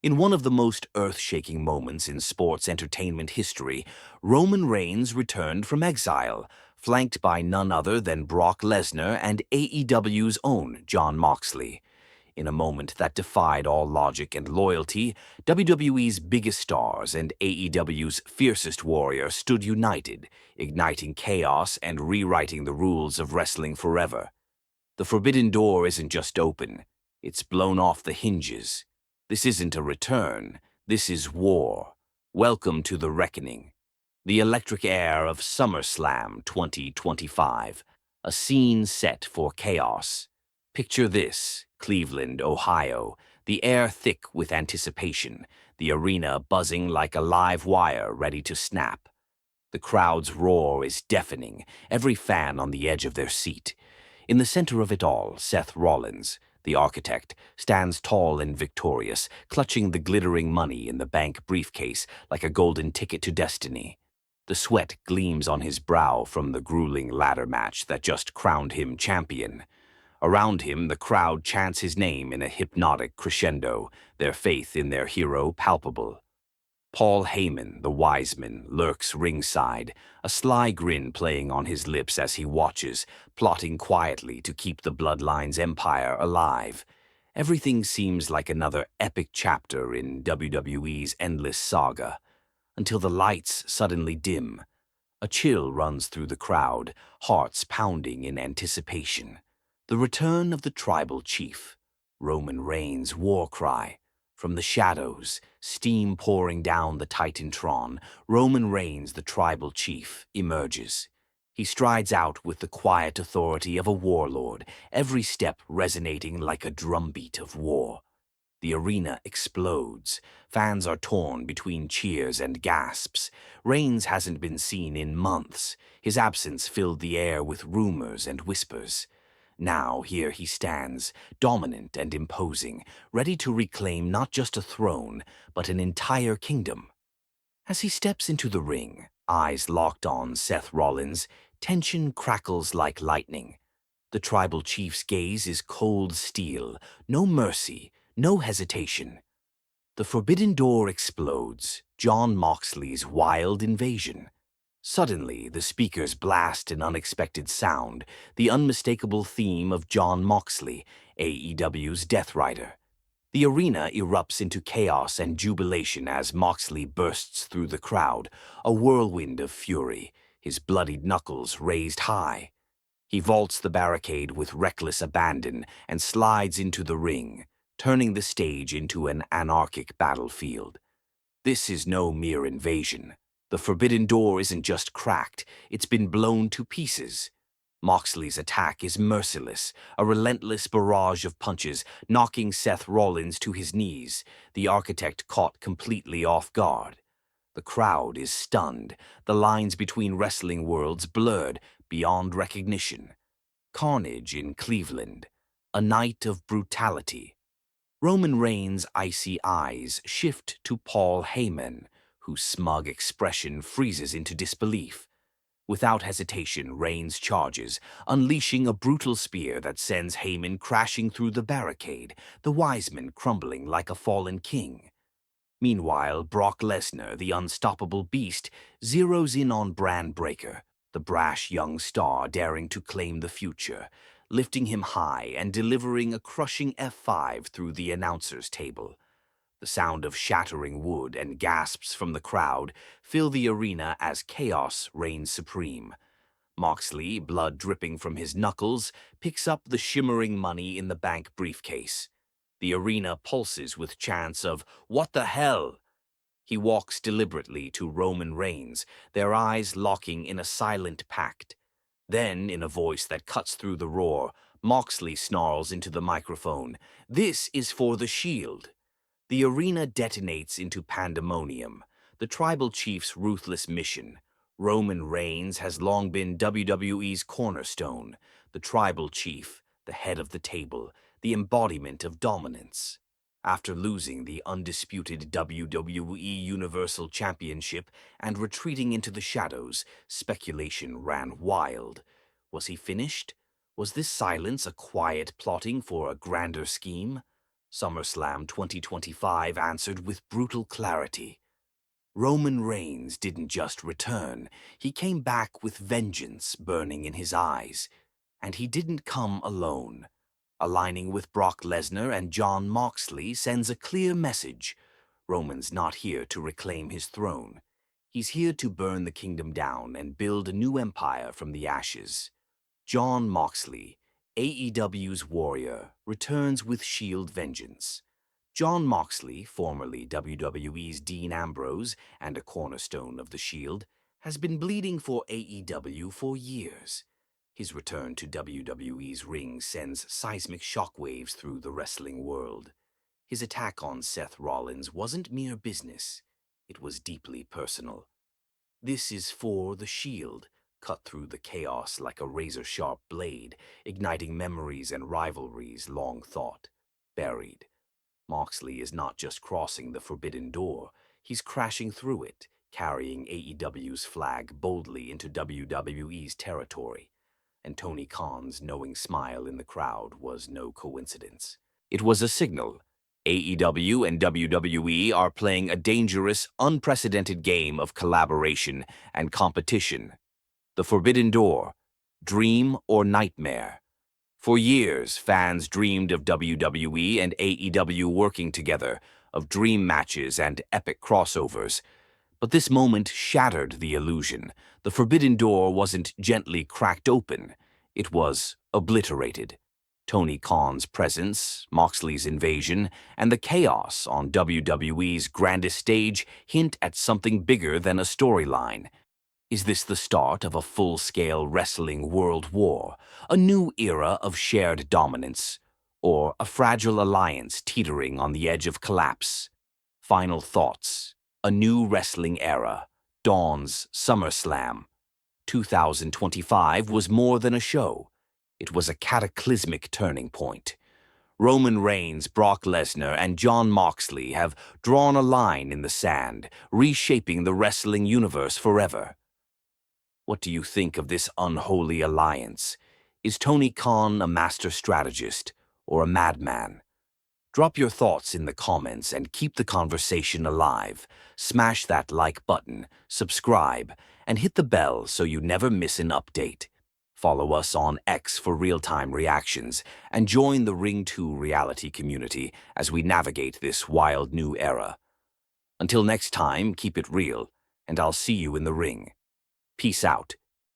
In one of the most earth-shaking moments in sports entertainment history, Roman Reigns returned from exile, flanked by none other than Brock Lesnar and AEW's own Jon Moxley. In a moment that defied all logic and loyalty, WWE's biggest stars and AEW's fiercest warrior stood united, igniting chaos and rewriting the rules of wrestling forever. The forbidden door isn't just open, it's blown off the hinges. This isn't a return, this is war. Welcome to the reckoning. The electric air of SummerSlam 2025, a scene set for chaos. Picture this, Cleveland, Ohio, the air thick with anticipation, the arena buzzing like a live wire ready to snap. The crowd's roar is deafening, every fan on the edge of their seat. In the center of it all, Seth Rollins, the architect, stands tall and victorious, clutching the glittering money in the bank briefcase like a golden ticket to destiny. The sweat gleams on his brow from the grueling ladder match that just crowned him champion. Around him, the crowd chants his name in a hypnotic crescendo, their faith in their hero palpable. Paul Heyman, the wise man, lurks ringside, a sly grin playing on his lips as he watches, plotting quietly to keep the Bloodline's empire alive. Everything seems like another epic chapter in WWE's endless saga, until the lights suddenly dim. A chill runs through the crowd, hearts pounding in anticipation. The return of the tribal chief, Roman Reigns' war cry. From the shadows, steam pouring down the Titantron, Roman Reigns, the tribal chief, emerges. He strides out with the quiet authority of a warlord, every step resonating like a drumbeat of war. The arena explodes. Fans are torn between cheers and gasps. Reigns hasn't been seen in months. His absence filled the air with rumors and whispers. Now here he stands, dominant and imposing, ready to reclaim not just a throne, but an entire kingdom. As he steps into the ring, eyes locked on Seth Rollins, tension crackles like lightning. The tribal chief's gaze is cold steel, no mercy, no hesitation. The forbidden door explodes, Jon Moxley's wild invasion. Suddenly, the speakers blast an unexpected sound, the unmistakable theme of Jon Moxley, AEW's Death Rider. The arena erupts into chaos and jubilation as Moxley bursts through the crowd, a whirlwind of fury, his bloodied knuckles raised high. He vaults the barricade with reckless abandon and slides into the ring, turning the stage into an anarchic battlefield. This is no mere invasion. The forbidden door isn't just cracked, it's been blown to pieces. Moxley's attack is merciless, a relentless barrage of punches, knocking Seth Rollins to his knees, the architect caught completely off guard. The crowd is stunned, the lines between wrestling worlds blurred beyond recognition. Carnage in Cleveland, a night of brutality. Roman Reigns' icy eyes shift to Paul Heyman, whose smug expression freezes into disbelief. Without hesitation, Reigns charges, unleashing a brutal spear that sends Heyman crashing through the barricade, the wise man crumbling like a fallen king. Meanwhile, Brock Lesnar, the unstoppable beast, zeroes in on Bran Breakker, the brash young star daring to claim the future, lifting him high and delivering a crushing F5 through the announcer's table. The sound of shattering wood and gasps from the crowd fill the arena as chaos reigns supreme. Moxley, blood dripping from his knuckles, picks up the shimmering money in the bank briefcase. The arena pulses with chants of, "What the hell?" He walks deliberately to Roman Reigns, their eyes locking in a silent pact. Then, in a voice that cuts through the roar, Moxley snarls into the microphone, "This is for the Shield." The arena detonates into pandemonium, the tribal chief's ruthless mission. Roman Reigns has long been WWE's cornerstone, the tribal chief, the head of the table, the embodiment of dominance. After losing the undisputed WWE Universal Championship and retreating into the shadows, speculation ran wild. Was he finished? Was this silence a quiet plotting for a grander scheme? SummerSlam 2025 answered with brutal clarity. Roman Reigns didn't just return, he came back with vengeance burning in his eyes. And he didn't come alone. Aligning with Brock Lesnar and Jon Moxley sends a clear message. Roman's not here to reclaim his throne. He's here to burn the kingdom down and build a new empire from the ashes. Jon Moxley, AEW's warrior, returns with Shield vengeance. Jon Moxley, formerly WWE's Dean Ambrose and a cornerstone of the Shield, has been bleeding for AEW for years. His return to WWE's ring sends seismic shockwaves through the wrestling world. His attack on Seth Rollins wasn't mere business. It was deeply personal. This is for the Shield, cut through the chaos like a razor-sharp blade, igniting memories and rivalries long thought, buried. Moxley is not just crossing the forbidden door, he's crashing through it, carrying AEW's flag boldly into WWE's territory. And Tony Khan's knowing smile in the crowd was no coincidence. It was a signal. AEW and WWE are playing a dangerous, unprecedented game of collaboration and competition. The Forbidden Door, dream or nightmare? For years, fans dreamed of WWE and AEW working together, of dream matches and epic crossovers. But this moment shattered the illusion. The Forbidden Door wasn't gently cracked open. It was obliterated. Tony Khan's presence, Moxley's invasion, and the chaos on WWE's grandest stage hint at something bigger than a storyline. Is this the start of a full-scale wrestling world war, a new era of shared dominance, or a fragile alliance teetering on the edge of collapse? Final thoughts. A new wrestling era dawns. SummerSlam 2025 was more than a show. It was a cataclysmic turning point. Roman Reigns, Brock Lesnar, and Jon Moxley have drawn a line in the sand, reshaping the wrestling universe forever. What do you think of this unholy alliance? Is Tony Khan a master strategist or a madman? Drop your thoughts in the comments and keep the conversation alive. Smash that like button, subscribe, and hit the bell so you never miss an update. Follow us on X for real-time reactions and join the Ring 2 reality community as we navigate this wild new era. Until next time, keep it real, and I'll see you in the ring. Peace out.